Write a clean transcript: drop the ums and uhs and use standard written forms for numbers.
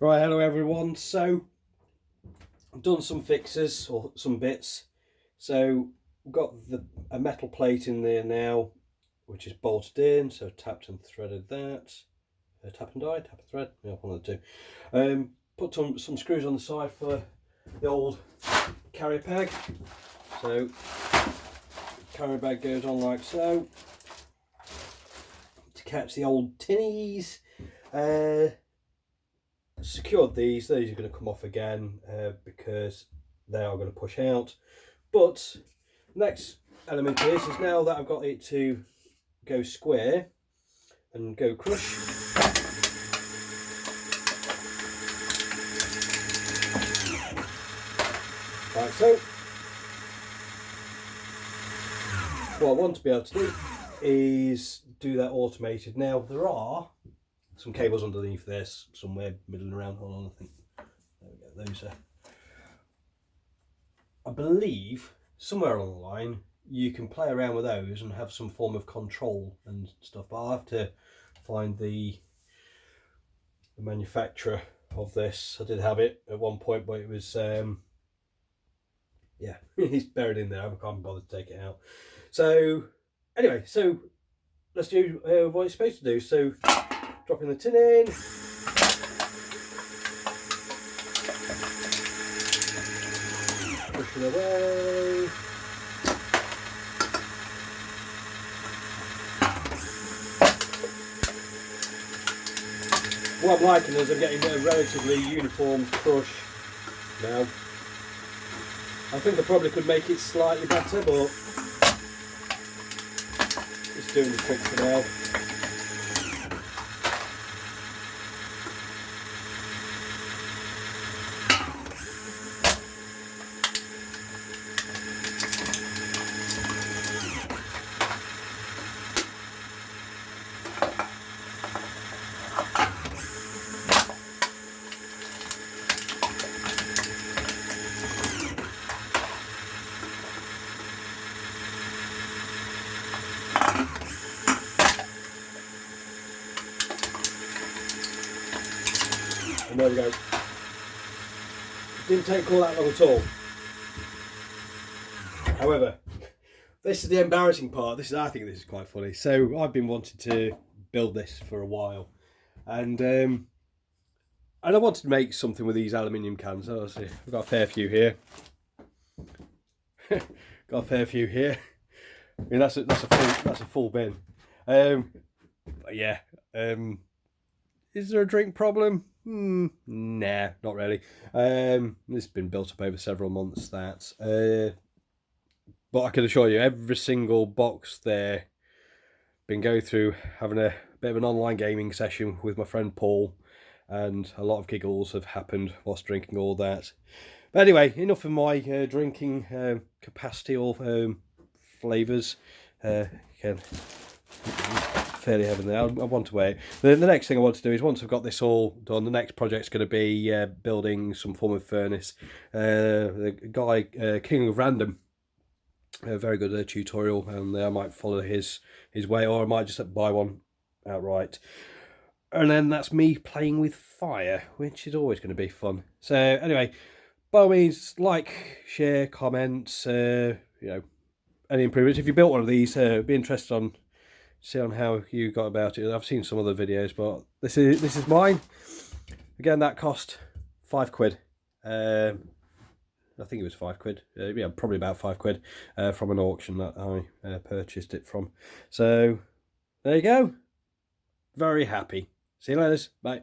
Right, hello everyone. So I've done some fixes or some bits. So we've got a metal plate in there now, which is bolted in. So tapped and threaded that. Tap and die, tap and thread. Yeah, one of the two. Put some screws on the side for the old carrier peg. So carrier bag goes on like so to catch the old tinnies. Secured these are going to come off again because they are going to push out. But next element is now that I've got it to go square and go crush. Like so. What I want to be able to do is do that automated. Now there are some cables underneath this somewhere middling around. Hold on, I think there we go. Those are, I believe somewhere along the line you can play around with those and have some form of control and stuff, but I'll have to find the manufacturer of this. I did have it at one point, but it was yeah, it's buried in there. I can't bother to take it out. So anyway, so let's do what it's supposed to do. So dropping the tin in, pushing away, what I'm liking is I'm getting a relatively uniform crush now. I think I probably could make it slightly better, but it's doing the trick for now. And there we go. It didn't take all that long at all. However, this is the embarrassing part. I think this is quite funny. So I've been wanting to build this for a while, and I wanted to make something with these aluminium cans. Oh, see, I've got a fair few here. Got a fair few here. I mean that's a full bin. But yeah. Is there a drink problem? Nah, not really. This has been built up over several months. But I can assure you, every single box there, been going through having a bit of an online gaming session with my friend Paul, and a lot of giggles have happened whilst drinking all that. But anyway, enough of my drinking capacity or flavours. Again, fairly heavy there. I want to wait. The next thing I want to do is, once I've got this all done, the next project's going to be building some form of furnace. The guy, King of Random, a very good tutorial, and I might follow his way, or I might just buy one outright. And then that's me playing with fire, which is always going to be fun. So anyway, by all means, like, share, comment, you know, any improvements. If you built one of these, be interested on see on how you got about it. I've seen some other videos, but this is mine. Again, that cost £5. I think it was £5. Yeah, probably about £5 from an auction that I purchased it from. So there you go. Very happy. See you later. Bye.